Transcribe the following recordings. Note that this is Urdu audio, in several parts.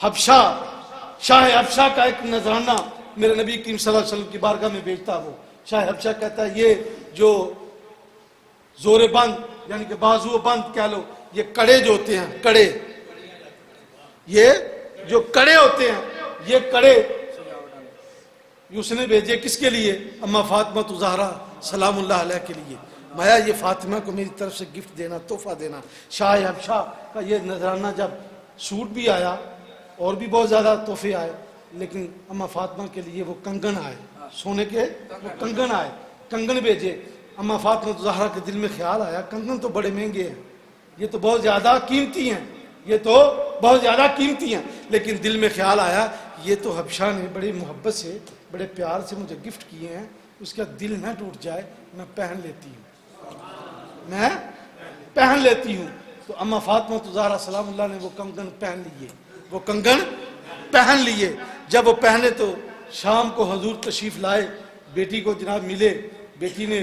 حبشہ، شاہ حبشہ کا ایک نذرانہ میرے نبی کریم صلی اللہ علیہ وسلم کی بارگاہ میں بھیجتا. وہ شاہ حبشہ کہتا ہے یہ جو زور بند یعنی کہ بازو بند کہہ لو، یہ کڑے جو ہوتے ہیں، کڑے، یہ جو کڑے ہوتے ہیں، یہ کڑے اس نے بھیجے کس کے لیے؟ اما فاطمہ الزہرا سلام اللہ علیہ کے لیے. مایا یہ فاطمہ کو میری طرف سے گفٹ دینا، تحفہ دینا. شاہ حبشہ کا یہ نذرانہ جب سوٹ بھی آیا اور بھی بہت زیادہ تحفے آئے، لیکن اما فاطمہ کے لیے وہ کنگن آئے، سونے کے وہ کنگن آئے، کنگن بھیجے. اما فاطمہ الزہرا کے دل میں خیال آیا کنگن تو بڑے مہنگے ہیں، یہ تو بہت زیادہ قیمتی ہیں، یہ تو بہت زیادہ قیمتی ہیں. لیکن دل میں خیال آیا یہ تو حبشہ نے بڑی محبت سے، بڑے پیار سے مجھے گفٹ کیے ہیں، اس کا دل نہ ٹوٹ جائے، میں پہن لیتی ہوں، میں پہن لیتی ہوں. تو اما فاطمہ الزہرا سلام اللہ نے وہ کنگن پہن لیے، وہ کنگن پہن لیے. جب وہ پہنے تو شام کو حضور تشریف لائے، بیٹی کو جناب ملے، بیٹی نے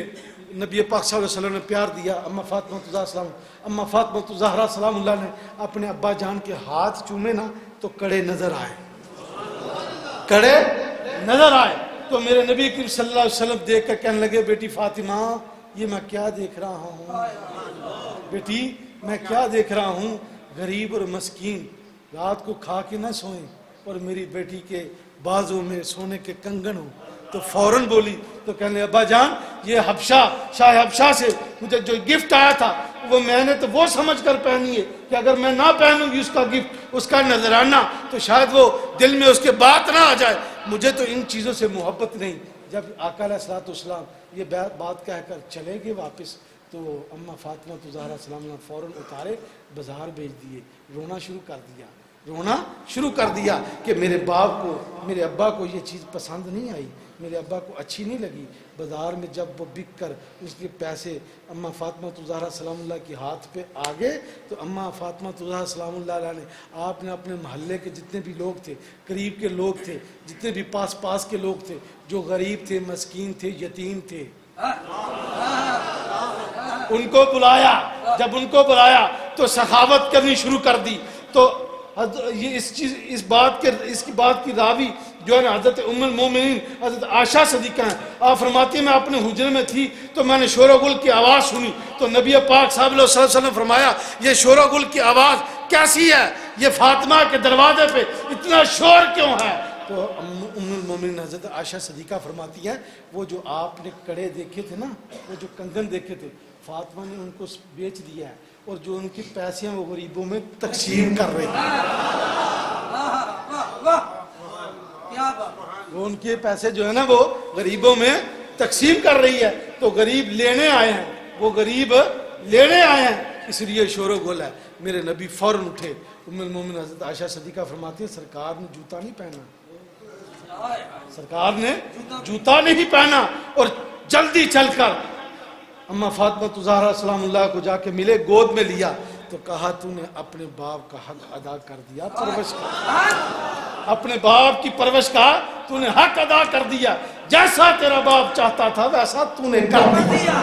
نبی پاک صلی اللہ علیہ وسلم نے پیار دیا. اما فاطمہ الزہرا سلام اللہ نے اپنے ابا جان کے ہاتھ چومے نا تو کڑے نظر آئے، کڑے نظر آئے. تو میرے نبی کریم صلی اللہ علیہ وسلم دیکھ کر کہنے لگے بیٹی فاطمہ یہ میں کیا دیکھ رہا ہوں، بیٹی میں کیا دیکھ رہا ہوں، غریب اور مسکین رات کو کھا کے نہ سوئیں اور میری بیٹی کے بازوں میں سونے کے کنگن ہوں. تو فوراً بولی، تو کہنے ابا جان یہ حبشہ، شاہ حبشہ سے مجھے جو گفٹ آیا تھا وہ میں نے تو وہ سمجھ کر پہنی ہے کہ اگر میں نہ پہنوں گی اس کا گفٹ، اس کا نذرانہ، تو شاید وہ دل میں اس کے بات نہ آ جائے. مجھے تو ان چیزوں سے محبت نہیں. جب آقا علیہ الصلوۃ والسلام یہ بات کہہ کر چلے گئے واپس، تو اما فاطمہ الزہرا سلام اللہ فوراً اتارے، بازار بھیج دیے، رونا شروع کر دیا، رونا شروع کر دیا کہ میرے باپ کو، میرے ابا کو یہ چیز پسند نہیں آئی، میرے ابا کو اچھی نہیں لگی. بازار میں جب وہ بک کر اس کے پیسے اما فاطمہ الزہرا سلام اللہ کے ہاتھ پہ آ گئے، تو اما فاطمہ الزہرا سلام اللہ علیہ نے آپ نے اپنے محلے کے جتنے بھی لوگ تھے، قریب کے لوگ تھے، جتنے بھی پاس کے لوگ تھے، جو غریب تھے، مسکین تھے، یتیم تھے، ان کو بلایا. جب ان کو بلایا تو سخاوت کرنی شروع کر دی. تو یہ اس بات کی راوی جو ہے نا حضرت ام المومنین حضرت عائشہ صدیقہ ہیں. آپ فرماتی ہیں میں اپنے حجرے میں تھی تو میں نے شور و گل کی آواز سنی، تو نبی پاک صلی اللہ علیہ وسلم فرمایا یہ شور و گل کی آواز کیسی ہے، یہ فاطمہ کے دروازے پہ اتنا شور کیوں ہے؟ تو ام المومنین حضرت عائشہ صدیقہ فرماتی ہیں وہ جو آپ نے کڑے دیکھے تھے نا، وہ جو کنگن دیکھے تھے، فاطمہ نے ان کو بیچ دیا ہے اور جو ان کی پیسے ہیں وہ غریبوں میں تقسیم کر رہی ہیں. وہ ان کے پیسے جو ہے نا وہ غریبوں میں تقسیم کر رہی ہے. تو غریب لینے آئے ہیں، وہ غریب لینے آئے ہیں، اس لیے شور و گل ہے. میرے نبی فوراً اٹھے. ام المومنین حضرت عائشہ صدیقہ فرماتی ہیں سرکار نے جوتا نہیں پہنا، سرکار نے جوتا نہیں پہنا، اور جلدی چل کر اما فاطمہ الزہرا سلام اللہ کو جا کے ملے، گود میں لیا تو کہا تو نے اپنے باپ کا حق ادا کر دیا، پرورش کا، اپنے باپ کی پرورش کا تو نے حق ادا کر دیا، جیسا تیرا باپ چاہتا تھا ویسا تو نے کر دیا.